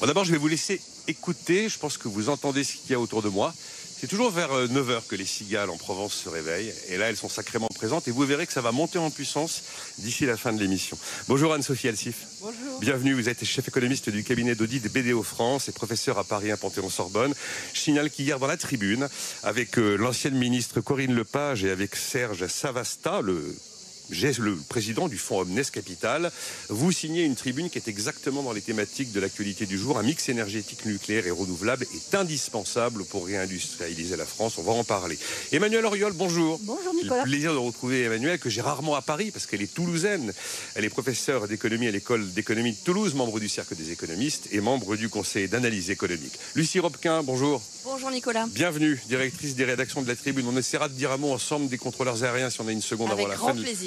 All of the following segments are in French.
Bon, d'abord, je vais vous laisser écouter. Je pense que vous entendez ce qu'il y a autour de moi. C'est toujours vers 9h que les cigales en Provence se réveillent. Et là, elles sont sacrément présentes. Et vous verrez que ça va monter en puissance d'ici la fin de l'émission. Bonjour Anne-Sophie Alsif. Bonjour. Bienvenue, vous êtes chef économiste du cabinet d'audit BDO France et professeur à Paris 1 Panthéon-Sorbonne. Je signale qu'hier dans la tribune, avec l'ancienne ministre Corinne Lepage et avec Serge Savasta, le président du fonds Omnes Capital, vous signez une tribune qui est exactement dans les thématiques de l'actualité du jour. Un mix énergétique nucléaire et renouvelable est indispensable pour réindustrialiser la France. On va en parler. Emmanuelle Auriol, bonjour. Bonjour Nicolas. J'ai le plaisir de retrouver Emmanuelle, que j'ai rarement à Paris parce qu'elle est toulousaine. Elle est professeure d'économie à l'école d'économie de Toulouse, membre du Cercle des économistes et membre du Conseil d'analyse économique. Lucie Robquin, bonjour. Bonjour Nicolas. Bienvenue, directrice des rédactions de la Tribune. On essaiera de dire un mot ensemble des contrôleurs aériens si on a une seconde Avec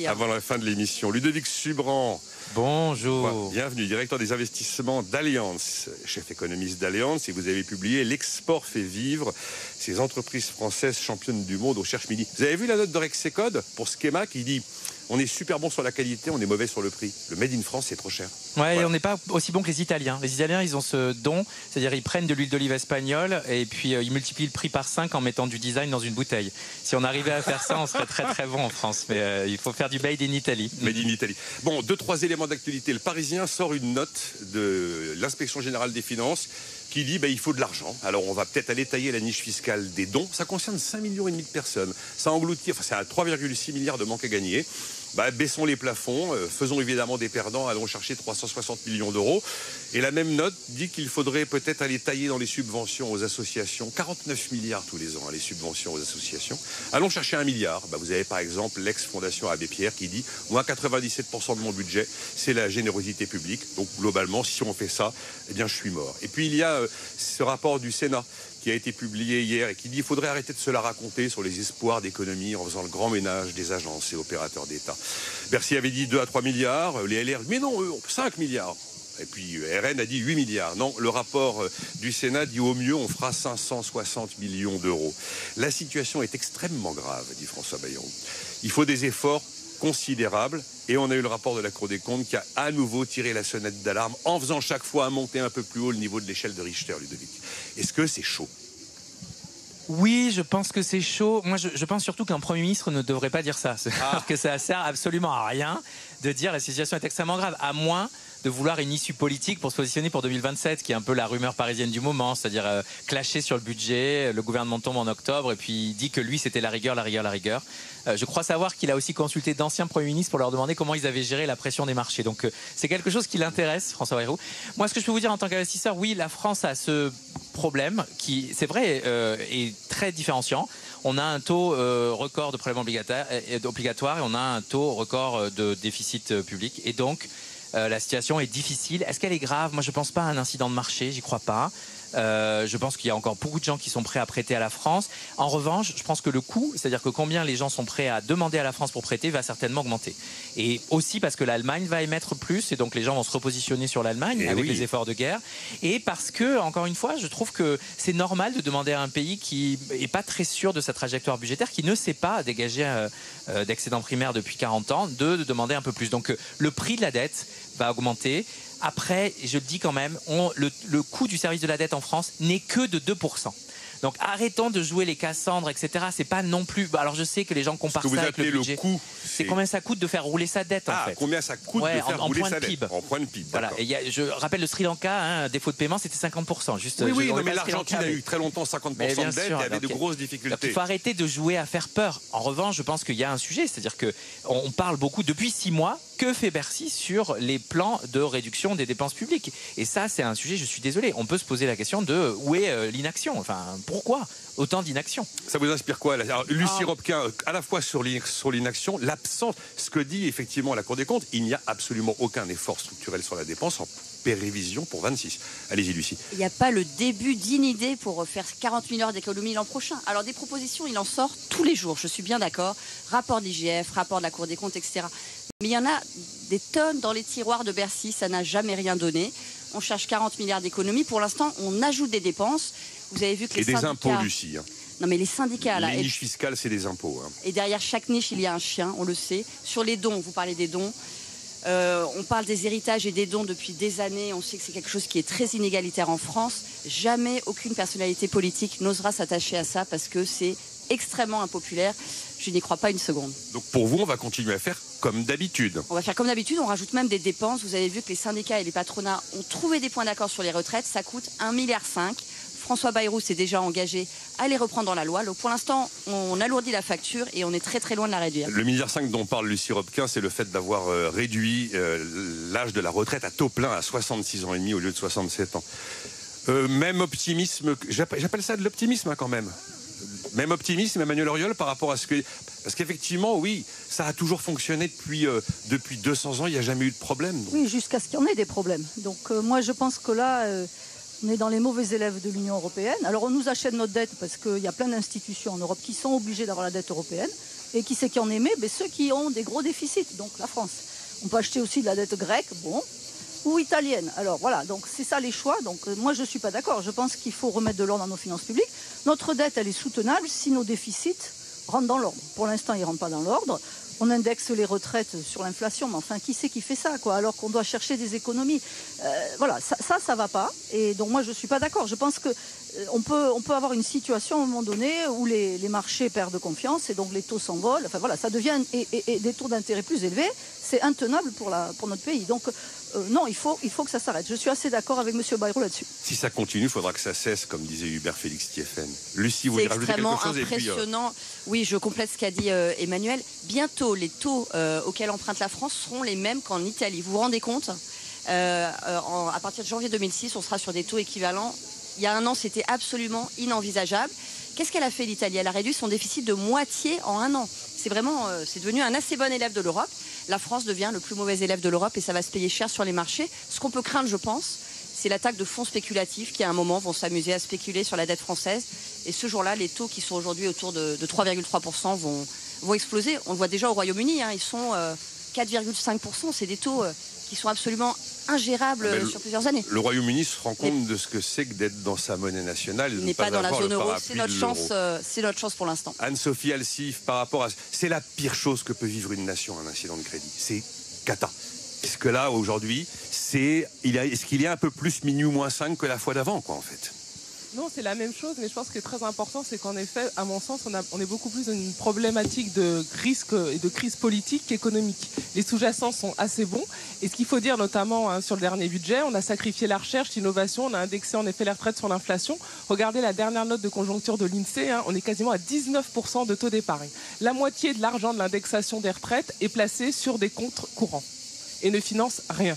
avant la fin de l'émission. Ludovic Subran. Bonjour. Bienvenue, directeur des investissements d'Allianz, chef économiste d'Allianz, et vous avez publié L'export fait vivre ces entreprises françaises championnes du monde au cherche-midi. Vous avez vu la note de Rexecode pour Schema qui dit on est super bon sur la qualité, on est mauvais sur le prix. Le Made in France, c'est trop cher. Ouais, Voilà. et on n'est pas aussi bon que les Italiens. Les Italiens, ils ont ce don, c'est-à-dire ils prennent de l'huile d'olive espagnole et puis ils multiplient le prix par 5 en mettant du design dans une bouteille. Si on arrivait à faire ça, on serait très très bon en France. Mais il faut faire du Made in Italy. Made in Italy. Bon, 2-3 éléments d'actualité. Le Parisien sort une note de l'Inspection Générale des Finances qui dit il faut de l'argent. Alors on va peut-être aller tailler la niche fiscale des dons. Ça concerne 5,5 millions de personnes. Ça engloutit, c'est à 3,6 milliards de manque à gagner. Baissons les plafonds, faisons évidemment des perdants, allons chercher 360 millions d'euros. Et la même note dit qu'il faudrait peut-être aller tailler dans les subventions aux associations, 49 milliards tous les ans, les subventions aux associations. Allons chercher 1 milliard. Vous avez par exemple l'ex-fondation Abbé Pierre qui dit « Moi, 97% de mon budget, c'est la générosité publique. Donc globalement, si on fait ça, eh bien je suis mort. » Et puis il y a ce rapport du Sénat qui a été publié hier et qui dit qu'il faudrait arrêter de se la raconter sur les espoirs d'économie en faisant le grand ménage des agences et opérateurs d'État. Bercy avait dit 2 à 3 milliards, les LR, mais non, 5 milliards. Et puis RN a dit 8 milliards. Non, le rapport du Sénat dit au mieux, on fera 560 millions d'euros. La situation est extrêmement grave, dit François Bayrou. Il faut des efforts considérables. Et on a eu le rapport de la Cour des comptes qui a à nouveau tiré la sonnette d'alarme en faisant chaque fois monter un peu plus haut le niveau de l'échelle de Richter, Ludovic. Est-ce que c'est chaud ? Oui, je pense que c'est chaud. Moi, je pense surtout qu'un Premier ministre ne devrait pas dire ça. Que ça sert absolument à rien de dire la situation est extrêmement grave, à moins de vouloir une issue politique pour se positionner pour 2027, qui est un peu la rumeur parisienne du moment, c'est-à-dire clasher sur le budget, le gouvernement tombe en octobre et puis il dit que lui c'était la rigueur. Je crois savoir qu'il a aussi consulté d'anciens premiers ministres pour leur demander comment ils avaient géré la pression des marchés. Donc c'est quelque chose qui l'intéresse, François Bayrou. Moi, ce que je peux vous dire en tant qu'investisseur, oui, la France a ce problème qui, c'est vrai, est très différenciant. On a un taux record de prélèvements obligatoires et on a un taux record de déficit public. Et donc, la situation est difficile. Est-ce qu'elle est grave ? Moi, je ne pense pas à un incident de marché, j'y crois pas. Je pense qu'il y a encore beaucoup de gens qui sont prêts à prêter à la France. En revanche, je pense que le coût, c'est-à-dire que combien les gens sont prêts à demander à la France pour prêter, va certainement augmenter. Et aussi parce que l'Allemagne va émettre plus, et donc les gens vont se repositionner sur l'Allemagne avec les efforts de guerre. Et parce que, encore une fois, je trouve que c'est normal de demander à un pays qui n'est pas très sûr de sa trajectoire budgétaire, qui ne sait pas dégager d'excédent primaire depuis 40 ans, de demander un peu plus. Donc le prix de la dette va augmenter. Après, je le dis quand même, le coût du service de la dette en France n'est que de 2%. Donc arrêtons de jouer les Cassandres, etc. C'est pas non plus. Alors je sais que les gens comparent ça avec le budget. Le coût, c'est combien ça coûte de faire rouler sa dette en fait. Combien ça coûte de faire rouler sa dette en point de PIB. Voilà. Et je rappelle le Sri Lanka, défaut de paiement, c'était 50%. Juste. Oui, mais l'Argentine a eu très longtemps 50% de dette et avait de grosses difficultés. Donc, il faut arrêter de jouer à faire peur. En revanche, je pense qu'il y a un sujet, c'est-à-dire que on parle beaucoup depuis 6 mois. Que fait Bercy sur les plans de réduction des dépenses publiques? Et ça, c'est un sujet, je suis désolé, on peut se poser la question de où est l'inaction? Enfin, pourquoi autant d'inaction? Ça vous inspire quoi? Alors, Lucie Robquin, à la fois sur l'inaction, l'absence, ce que dit effectivement la Cour des comptes, il n'y a absolument aucun effort structurel sur la dépense en prévision pour 26. Allez-y, Lucie. Il n'y a pas le début d'une idée pour faire 40 milliards d'économies l'an prochain. Alors des propositions, il en sort tous les jours, je suis bien d'accord. Rapport de l'IGF, rapport de la Cour des comptes, etc. Mais il y en a des tonnes dans les tiroirs de Bercy, ça n'a jamais rien donné. On cherche 40 milliards d'économies. Pour l'instant, on ajoute des dépenses. Vous avez vu que les syndicats... Et des impôts, Lucie. Non, mais les syndicats... Les niches fiscales, c'est des impôts. Et derrière chaque niche, il y a un chien, on le sait. Sur les dons, vous parlez des dons. On parle des héritages et des dons depuis des années. On sait que c'est quelque chose qui est très inégalitaire en France. Jamais aucune personnalité politique n'osera s'attacher à ça parce que c'est extrêmement impopulaire. Je n'y crois pas une seconde. Donc pour vous, on va continuer à faire comme d'habitude. On va faire comme d'habitude, on rajoute même des dépenses. Vous avez vu que les syndicats et les patronats ont trouvé des points d'accord sur les retraites. Ça coûte 1,5 milliard. François Bayrou s'est déjà engagé à les reprendre dans la loi. Donc pour l'instant, on alourdit la facture et on est très très loin de la réduire. Le 1,5 milliard dont parle Lucie Robquin, c'est le fait d'avoir réduit l'âge de la retraite à taux plein à 66 ans et demi au lieu de 67 ans. Même optimisme, j'appelle ça de l'optimisme quand même. Même optimisme, Emmanuel Auriol, par rapport à ce que... Parce qu'effectivement, oui, ça a toujours fonctionné depuis 200 ans, il n'y a jamais eu de problème. Donc. Oui, jusqu'à ce qu'il y en ait des problèmes. Donc moi, je pense que là, on est dans les mauvais élèves de l'Union européenne. Alors on nous achète notre dette parce qu'il y a plein d'institutions en Europe qui sont obligées d'avoir la dette européenne. Et qui c'est qui en émet? Ceux qui ont des gros déficits, donc la France. On peut acheter aussi de la dette grecque, bon, ou italienne. Alors voilà, donc c'est ça les choix. Donc moi je ne suis pas d'accord. Je pense qu'il faut remettre de l'ordre dans nos finances publiques. Notre dette, elle est soutenable si nos déficits rentrent dans l'ordre. Pour l'instant, ils ne rentrent pas dans l'ordre. On indexe les retraites sur l'inflation, mais enfin, qui c'est qui fait ça, quoi, alors qu'on doit chercher des économies? Voilà, ça va pas. Et donc moi, je ne suis pas d'accord. Je pense que on peut avoir une situation à un moment donné où les marchés perdent confiance et donc les taux s'envolent. Enfin voilà, ça devient et des taux d'intérêt plus élevés, c'est intenable pour notre pays. Donc non, il faut que ça s'arrête. Je suis assez d'accord avec M. Bayrou là-dessus. Si ça continue, il faudra que ça cesse, comme disait Hubert Félix Thieffen. Lucie, vous voulez rajouter quelque chose? C'est extrêmement impressionnant. Oui, je complète ce qu'a dit Emmanuel. Bientôt, les taux auxquels emprunte la France seront les mêmes qu'en Italie. Vous vous rendez compte? À partir de janvier 2006, on sera sur des taux équivalents. Il y a un an, c'était absolument inenvisageable. Qu'est-ce qu'elle a fait, l'Italie? Elle a réduit son déficit de moitié en un an. C'est devenu un assez bon élève de l'Europe. La France devient le plus mauvais élève de l'Europe et ça va se payer cher sur les marchés. Ce qu'on peut craindre, je pense, c'est l'attaque de fonds spéculatifs qui, à un moment, vont s'amuser à spéculer sur la dette française. Et ce jour-là, les taux qui sont aujourd'hui autour de 3,3% vont exploser. On le voit déjà au Royaume-Uni, ils sont 4,5%. C'est des taux qui sont absolument ingérables sur plusieurs années. Le Royaume-Uni se rend compte de ce que c'est que d'être dans sa monnaie nationale. Il n'est pas dans la zone euro, c'est notre chance pour l'instant. Anne-Sophie Alsif, par rapport à... C'est la pire chose que peut vivre une nation, un incident de crédit. C'est cata. Est-ce que là, aujourd'hui, est-ce qu'il y a un peu plus minuit moins 5 que la fois d'avant, quoi, en fait? Non, c'est la même chose, mais je pense que ce qui est très important, c'est qu'en effet, à mon sens, on est beaucoup plus dans une problématique de risque et de crise politique qu'économique. Les sous-jacents sont assez bons. Et ce qu'il faut dire, notamment sur le dernier budget, on a sacrifié la recherche, l'innovation, on a indexé en effet les retraites sur l'inflation. Regardez la dernière note de conjoncture de l'INSEE, on est quasiment à 19% de taux d'épargne. La moitié de l'argent de l'indexation des retraites est placé sur des comptes courants et ne finance rien.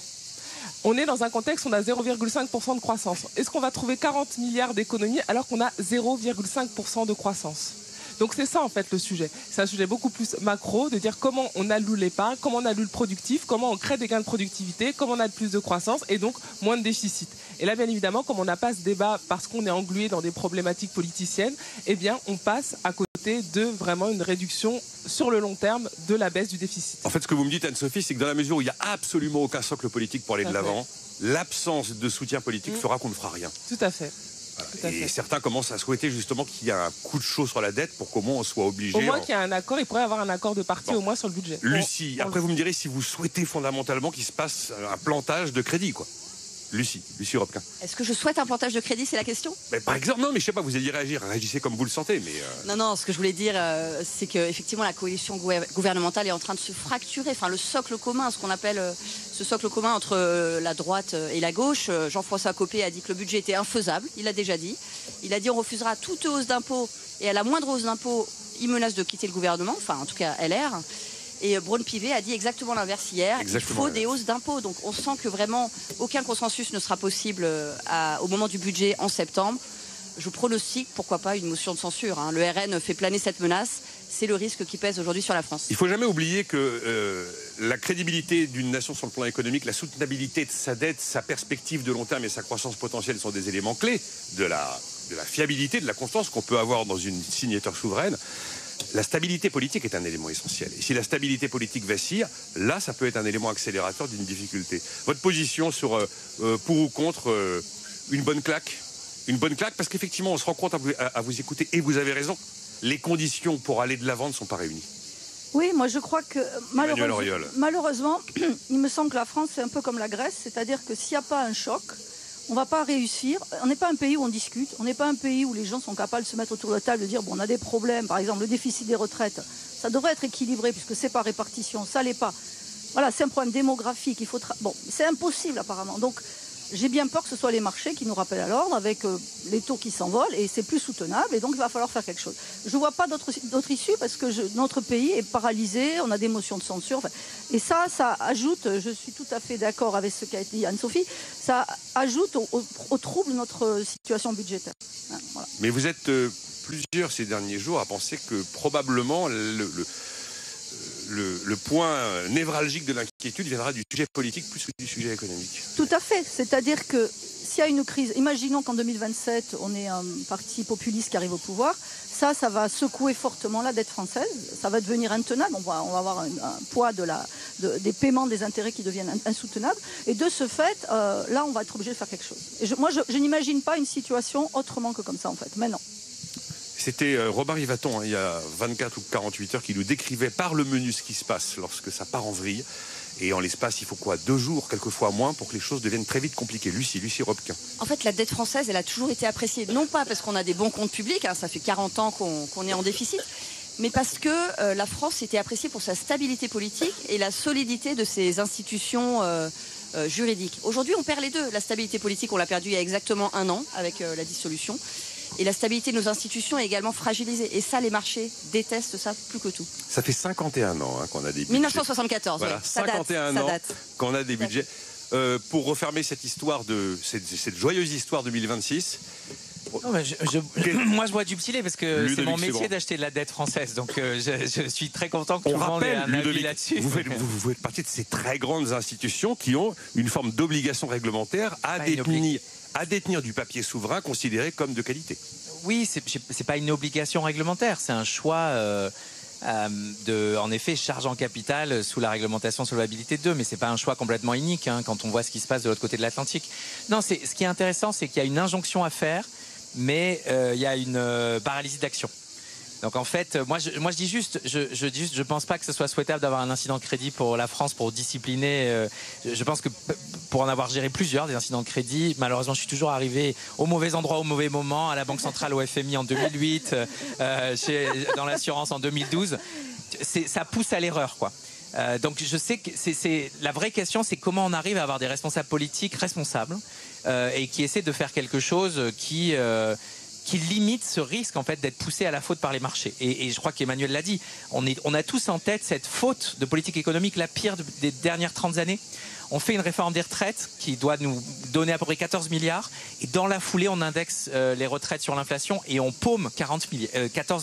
On est dans un contexte où on a 0,5% de croissance. Est-ce qu'on va trouver 40 milliards d'économies alors qu'on a 0,5% de croissance? Donc c'est ça en fait le sujet. C'est un sujet beaucoup plus macro, de dire comment on alloue l'épargne, comment on alloue le productif, comment on crée des gains de productivité, comment on a plus de croissance et donc moins de déficit. Et là bien évidemment, comme on n'a pas ce débat parce qu'on est englué dans des problématiques politiciennes, eh bien on passe à côté de vraiment une réduction sur le long terme de la baisse du déficit. En fait, ce que vous me dites, Anne-Sophie, c'est que dans la mesure où il n'y a absolument aucun socle politique pour aller de l'avant, l'absence de soutien politique fera qu'on ne fera rien. Tout à fait. Et certains commencent à souhaiter justement qu'il y ait un coup de chaud sur la dette pour qu'au moins on soit obligé... Au moins qu'il y ait un accord, il pourrait y avoir un accord de partie au moins sur le budget. Lucie, après vous me direz si vous souhaitez fondamentalement qu'il se passe un plantage de crédit, quoi. Lucie Robquin. Est-ce que je souhaite un plantage de crédit, c'est la question? Par exemple, non, mais je sais pas, vous alliez réagir, réagissez comme vous le sentez, mais... Non, ce que je voulais dire, c'est qu'effectivement, la coalition gouvernementale est en train de se fracturer. Enfin, le socle commun, ce qu'on appelle ce socle commun entre la droite et la gauche. Jean-François Copé a dit que le budget était infaisable, il l'a déjà dit. Il a dit on refusera toute hausse d'impôts, et à la moindre hausse d'impôts, il menace de quitter le gouvernement, enfin, en tout cas, LR. Et Braun-Pivet a dit exactement l'inverse hier. Il faut des hausses d'impôts. Donc on sent que vraiment aucun consensus ne sera possible au moment du budget en septembre. Je pronostique, pourquoi pas, une motion de censure. Le RN fait planer cette menace. C'est le risque qui pèse aujourd'hui sur la France. Il ne faut jamais oublier que la crédibilité d'une nation sur le plan économique, la soutenabilité de sa dette, sa perspective de long terme et sa croissance potentielle sont des éléments clés de la fiabilité, de la constance qu'on peut avoir dans une signature souveraine. La stabilité politique est un élément essentiel. Et si la stabilité politique vacille, là, ça peut être un élément accélérateur d'une difficulté. Votre position sur pour ou contre une bonne claque? Une bonne claque, parce qu'effectivement, on se rend compte à vous écouter, et vous avez raison, les conditions pour aller de l'avant ne sont pas réunies. Oui, moi je crois que Emmanuel Auriol. malheureusement, il me semble que la France, c'est un peu comme la Grèce, c'est-à-dire que s'il n'y a pas un choc, on ne va pas réussir. On n'est pas un pays où on discute, on n'est pas un pays où les gens sont capables de se mettre autour de la table, de dire bon, on a des problèmes, par exemple le déficit des retraites, ça devrait être équilibré puisque c'est par répartition, ça l'est pas. Voilà, c'est un problème démographique, bon, c'est impossible apparemment. Donc j'ai bien peur que ce soit les marchés qui nous rappellent à l'ordre avec les taux qui s'envolent et c'est plus soutenable et donc il va falloir faire quelque chose. Je ne vois pas d'autre issue parce que notre pays est paralysé, on a des motions de censure. Enfin, et ça ajoute, je suis tout à fait d'accord avec ce qu'a dit Anne-Sophie, ça ajoute au trouble notre situation budgétaire. Hein, voilà. Mais vous êtes plusieurs ces derniers jours à penser que probablement le point névralgique de l'inquiétude viendra du sujet politique plus que du sujet économique. Tout à fait. C'est-à-dire que s'il y a une crise, imaginons qu'en 2027, on ait un parti populiste qui arrive au pouvoir, ça va secouer fortement la dette française, ça va devenir intenable, on va avoir un poids des paiements des intérêts qui deviennent insoutenables, et de ce fait, là, on va être obligé de faire quelque chose. Et je n'imagine pas une situation autrement que comme ça, en fait, mais non. C'était Robin Rivaton, il y a 24 ou 48 heures, qui nous décrivait par le menu ce qui se passe lorsque ça part en vrille. Et en l'espace, il faut quoi, 2 jours, quelquefois moins, pour que les choses deviennent très vite compliquées. Lucie Robquin. En fait, la dette française, elle a toujours été appréciée. Non pas parce qu'on a des bons comptes publics, hein, ça fait 40 ans qu'on est en déficit, mais parce que la France était appréciée pour sa stabilité politique et la solidité de ses institutions juridiques. Aujourd'hui, on perd les deux. La stabilité politique, on l'a perdue il y a exactement 1 an avec la dissolution. Et la stabilité de nos institutions est également fragilisée. Et ça, les marchés détestent ça plus que tout. Ça fait 51 ans qu'on a des budgets. 1974, voilà, oui. Ça 51 date, ans ça date. qu'on a des budgets. Pour refermer cette histoire cette joyeuse histoire 2026. Non, mais moi, je vois du petit lait parce que Ludovic, c'est mon métier c'est bon. d'acheter de la dette française. Donc, je suis très content que tout le monde ait un avis là-dessus. Vous faites partie de ces très grandes institutions qui ont une forme d'obligation réglementaire à détenir du papier souverain considéré comme de qualité. Oui, c'est pas une obligation réglementaire, c'est un choix en effet, charge en capital sous la réglementation solvabilité 2, mais c'est pas un choix complètement unique quand on voit ce qui se passe de l'autre côté de l'Atlantique. Non, ce qui est intéressant, c'est qu'il y a une injonction à faire, mais il y a une paralysie d'action. Donc en fait, moi je dis juste, je pense pas que ce soit souhaitable d'avoir un incident de crédit pour la France pour discipliner. Je pense que pour en avoir géré plusieurs des incidents de crédit, malheureusement, je suis toujours arrivé au mauvais endroit au mauvais moment, à la Banque centrale, au FMI en 2008, dans l'assurance en 2012. Ça pousse à l'erreur, quoi. Donc je sais que la vraie question, c'est comment on arrive à avoir des responsables politiques responsables et qui essaient de faire quelque chose qui limite ce risque en fait d'être poussé à la faute par les marchés. Et je crois qu'Emmanuel l'a dit, on a tous en tête cette faute de politique économique la pire des dernières 30 années. On fait une réforme des retraites qui doit nous donner à peu près 14 milliards et dans la foulée on indexe les retraites sur l'inflation et on paume 14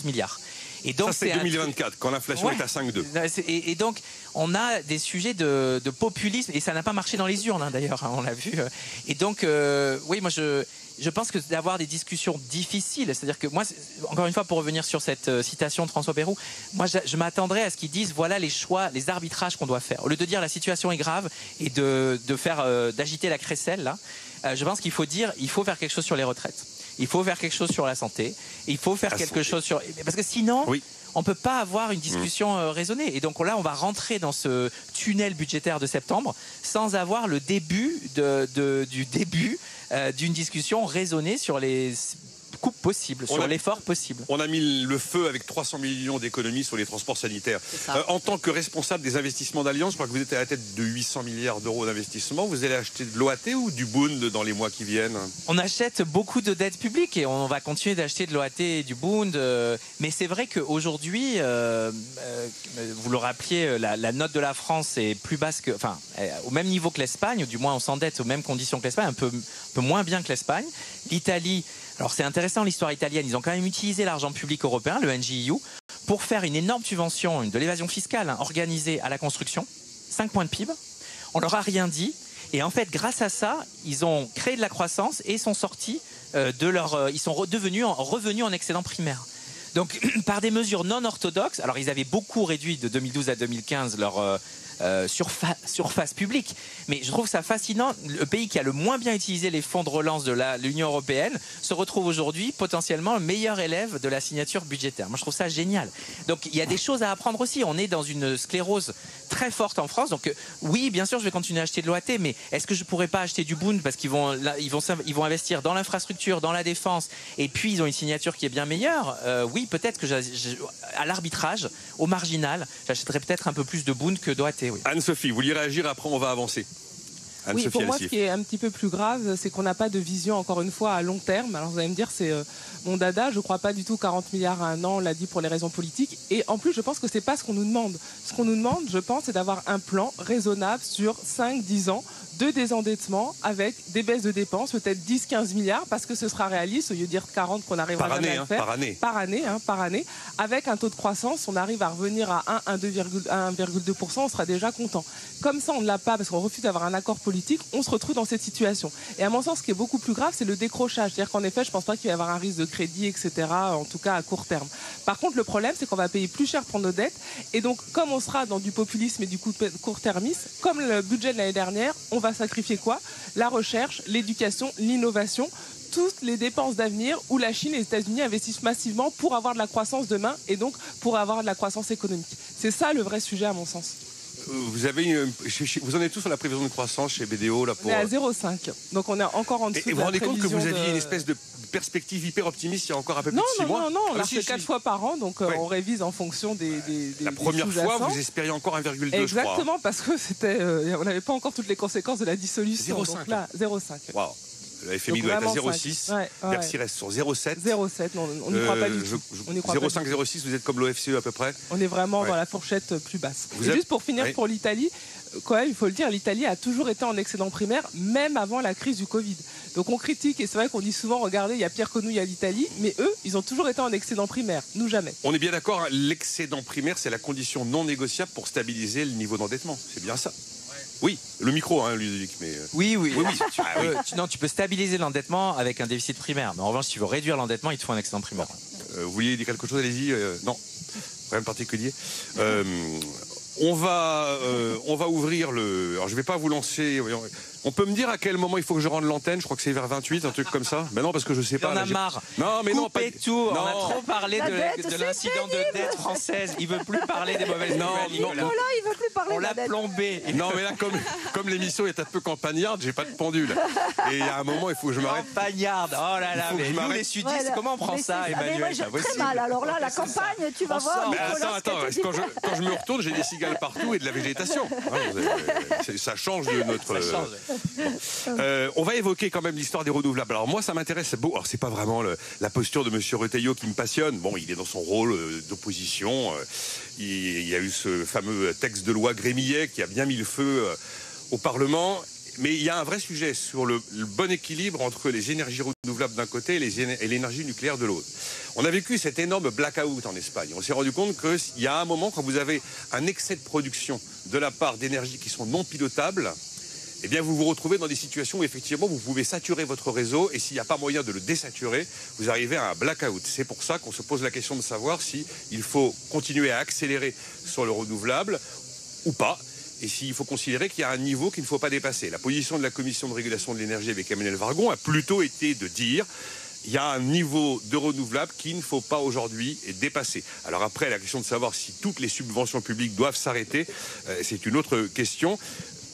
milliards. Et donc, ça c'est 2024 quand l'inflation est à 5,2. Et donc on a des sujets de populisme et ça n'a pas marché dans les urnes d'ailleurs, on l'a vu. Et donc oui, moi je pense que d'avoir des discussions difficiles, c'est-à-dire que moi, encore une fois, pour revenir sur cette citation de François Bayrou, moi je m'attendrais à ce qu'ils disent voilà les choix, les arbitrages qu'on doit faire. Au lieu de dire la situation est grave et d'agiter la crécelle là, je pense qu'il faut dire il faut faire quelque chose sur les retraites. Il faut faire quelque chose sur la santé. Il faut faire quelque chose sur... Parce que sinon, on ne peut pas avoir une discussion raisonnée. Et donc là, on va rentrer dans ce tunnel budgétaire de septembre sans avoir le début du début d'une discussion raisonnée sur les coupes possibles, sur l'effort possible. On a mis le feu avec 300 millions d'économies sur les transports sanitaires. En tant que responsable des investissements d'Alliance, je crois que vous êtes à la tête de 800 milliards d'euros d'investissement. Vous allez acheter de l'OAT ou du Bund dans les mois qui viennent? On achète beaucoup de dettes publiques et on va continuer d'acheter de l'OAT et du Bund. Mais c'est vrai qu'aujourd'hui, vous le rappeliez, la note de la France est plus basse au même niveau que l'Espagne, ou du moins on s'endette aux mêmes conditions que l'Espagne, un peu moins bien que l'Espagne. L'Italie, alors c'est intéressant l'histoire italienne, ils ont quand même utilisé l'argent public européen, le NGEU, pour faire une énorme subvention, de l'évasion fiscale organisée à la construction, 5 points de PIB. On leur a rien dit. Et en fait, grâce à ça, ils ont créé de la croissance et sont sortis ils sont revenus en excédent primaire. Donc, par des mesures non orthodoxes, alors ils avaient beaucoup réduit de 2012 à 2015 surface publique. Mais je trouve ça fascinant. Le pays qui a le moins bien utilisé les fonds de relance de l'Union européenne se retrouve aujourd'hui potentiellement le meilleur élève de la signature budgétaire. Moi, je trouve ça génial. Donc, il y a des choses à apprendre aussi. On est dans une sclérose très forte en France. Donc, oui, bien sûr, je vais continuer à acheter de l'OAT, mais est-ce que je pourrais pas acheter du Bund parce qu'ils vont investir dans l'infrastructure, dans la défense, et puis ils ont une signature qui est bien meilleure. Oui, peut-être que à l'arbitrage, au marginal, j'achèterais peut-être un peu plus de Bund que d'OAT. Oui. Anne-Sophie, vous vouliez réagir, après on va avancer. Oui, pour moi, ce qui est un petit peu plus grave, c'est qu'on n'a pas de vision, encore une fois, à long terme. Alors, vous allez me dire, c'est mon dada. Je ne crois pas du tout 40 milliards à un an, on l'a dit, pour les raisons politiques. Et en plus, je pense que ce n'est pas ce qu'on nous demande. Ce qu'on nous demande, je pense, c'est d'avoir un plan raisonnable sur 5-10 ans de désendettement avec des baisses de dépenses, peut-être 10-15 milliards, parce que ce sera réaliste, au lieu de dire 40 qu'on arrivera jamais à le faire. Par année. Avec un taux de croissance, on arrive à revenir à 1,2%, on sera déjà content. Comme ça, on ne l'a pas, parce qu'on refuse d'avoir un accord politique, on se retrouve dans cette situation. Et à mon sens, ce qui est beaucoup plus grave, c'est le décrochage. C'est-à-dire qu'en effet, je ne pense pas qu'il va y avoir un risque de crédit, etc., en tout cas à court terme. Par contre, le problème, c'est qu'on va payer plus cher pour nos dettes. Et donc, comme on sera dans du populisme et du court-termisme, comme le budget de l'année dernière, on va sacrifier quoi? La recherche, l'éducation, l'innovation, toutes les dépenses d'avenir où la Chine et les États-Unis investissent massivement pour avoir de la croissance demain et donc pour avoir de la croissance économique. C'est ça le vrai sujet à mon sens. Vous en êtes tous sur la prévision de croissance chez BDO là, pour... On est à 0,5. Donc on est encore en dessous de la prévision. Et vous vous rendez compte que vous aviez une espèce de perspective hyper optimiste il y a encore un peu plus de 6 mois? Non, on l'a fait 4 fois par an, donc on révise en fonction des La première fois, vous espériez encore 1,2, Exactement, parce que on n'avait pas encore toutes les conséquences de la dissolution. 0,5. Donc là, 0,5. Wow. Le FMI doit être à 0,6. Bercy reste sur 0,7. 0,7, on n'y croit pas du tout. 0,5, 0,6, vous êtes comme l'OFCE à peu près? On est vraiment dans la fourchette plus basse. Et juste pour finir pour l'Italie, quand même, il faut le dire, l'Italie a toujours été en excédent primaire, même avant la crise du Covid. Donc on critique, et c'est vrai qu'on dit souvent, regardez, il y a pire que nous, il y a l'Italie, mais eux, ils ont toujours été en excédent primaire, nous jamais. On est bien d'accord, hein, l'excédent primaire, c'est la condition non négociable pour stabiliser le niveau d'endettement. C'est bien ça? Oui, le micro, hein, Ludovic, mais... Oui. Tu peux stabiliser l'endettement avec un déficit primaire. Mais en revanche, si tu veux réduire l'endettement, il te faut un excédent primaire. Vous vouliez dire quelque chose? Allez-y. Non, rien de particulier. On va ouvrir le... Alors, je ne vais pas vous lancer... On peut me dire à quel moment il faut que je rende l'antenne? Je crois que c'est vers 28, un truc comme ça. Mais non, parce que je sais pas. On a marre. Non, mais non, pas tout. On a trop parlé de l'incident de dette française. Il veut plus parler des mauvaises nouvelles. Nicolas, il veut plus parler de la dette. On l'a plombé. Non, mais là, comme l'émission est un peu campagnarde, j'ai pas de pendule. Et il y a un moment, il faut que je m'arrête. Campagnarde. Oh là là. Mais nous, les sudistes, comment on prend ça, Emmanuel? J'ai très mal. Alors là, la campagne, tu vas voir. Attends. Quand je me retourne, j'ai des cigales partout et de la végétation. Ça change de notre... on va évoquer quand même l'histoire des renouvelables. Alors moi, ça m'intéresse beaucoup. Alors c'est pas vraiment la posture de Monsieur Retailleau qui me passionne. Bon, il est dans son rôle d'opposition. Il y a eu ce fameux texte de loi Grémillet qui a bien mis le feu au Parlement. Mais il y a un vrai sujet sur le bon équilibre entre les énergies renouvelables d'un côté et l'énergie nucléaire de l'autre. On a vécu cet énorme blackout en Espagne. On s'est rendu compte qu'il y a un moment, quand vous avez un excès de production de la part d'énergies qui sont non pilotables, eh bien vous vous retrouvez dans des situations où effectivement vous pouvez saturer votre réseau et s'il n'y a pas moyen de le désaturer, vous arrivez à un blackout. C'est pour ça qu'on se pose la question de savoir s'il faut continuer à accélérer sur le renouvelable ou pas. Et s'il faut considérer qu'il y a un niveau qu'il ne faut pas dépasser. La position de la Commission de régulation de l'énergie avec Emmanuel Vargon a plutôt été de dire il y a un niveau de renouvelable qu'il ne faut pas aujourd'hui dépasser. Alors après, la question de savoir si toutes les subventions publiques doivent s'arrêter, c'est une autre question.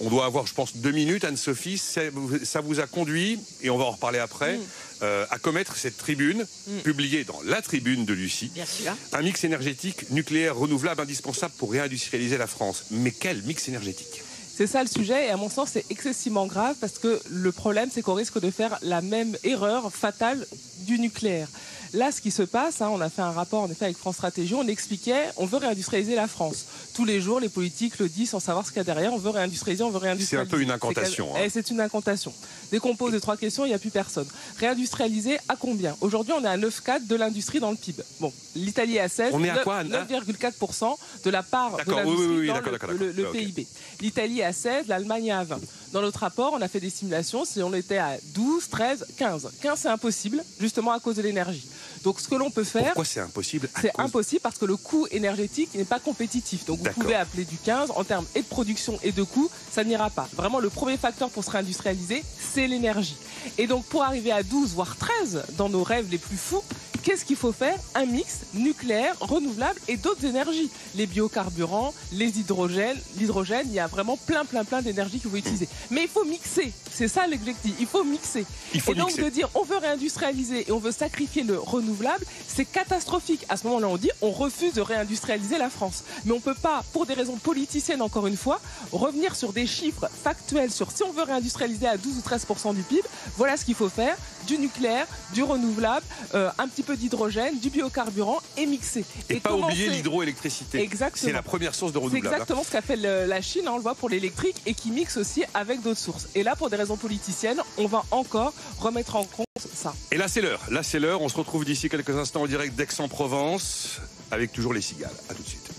On doit avoir, je pense, 2 minutes, Anne-Sophie. Ça vous a conduit, et on va en reparler après, à commettre cette tribune, publiée dans la tribune de Lucie. Bien sûr. Un mix énergétique nucléaire renouvelable indispensable pour réindustrialiser la France. Mais quel mix énergétique ? C'est ça le sujet, et à mon sens, c'est excessivement grave, parce que le problème, c'est qu'on risque de faire la même erreur fatale du nucléaire. Là, ce qui se passe, on a fait un rapport en effet avec France Stratégie, on expliquait, on veut réindustrialiser la France. Tous les jours, les politiques le disent sans savoir ce qu'il y a derrière, on veut réindustrialiser, on veut réindustrialiser. C'est un peu une incantation. C'est une incantation. Dès qu'on pose les 3 questions, il n'y a plus personne. Réindustrialiser à combien? Aujourd'hui, on est à 9,4 de l'industrie dans le PIB. Bon, l'Italie est à 16, on est à quoi? 9,4% de la part de l'industrie dans le PIB. L'Italie est à 16, l'Allemagne est à 20. Dans notre rapport, on a fait des simulations si on était à 12, 13, 15. 15, c'est impossible, justement à cause de l'énergie. Donc ce que l'on peut faire... Pourquoi c'est impossible? C'est impossible parce que le coût énergétique n'est pas compétitif. Donc vous pouvez appeler du 15 en termes et de production et de coût, ça n'ira pas. Vraiment, le premier facteur pour se réindustrialiser, c'est l'énergie. Et donc pour arriver à 12, voire 13, dans nos rêves les plus fous, qu'est-ce qu'il faut faire? Un mix nucléaire, renouvelable et d'autres énergies. Les biocarburants, les hydrogènes, l'hydrogène, il y a vraiment plein d'énergie qu'il faut utiliser. Mais il faut mixer, c'est ça l'objectif, il faut mixer. Et donc de dire on veut réindustrialiser et on veut sacrifier le renouvelable, c'est catastrophique. À ce moment-là, on dit on refuse de réindustrialiser la France. Mais on ne peut pas, pour des raisons politiciennes encore une fois, revenir sur des chiffres factuels sur si on veut réindustrialiser à 12 ou 13% du PIB, voilà ce qu'il faut faire, du nucléaire, du renouvelable, un petit peu d'hydrogène, du biocarburant et mixer. Et pas oublier l'hydroélectricité. Exactement. C'est la première source de renouvelable. C'est exactement ce qu'a fait la Chine, on le voit pour l'électrique, et qui mixe aussi avec d'autres sources. Et là, pour des raisons politiciennes, on va encore remettre en compte ça. Et là, c'est l'heure. Là, c'est l'heure. On se retrouve d'ici quelques instants en direct d'Aix-en-Provence avec toujours les cigales. À tout de suite.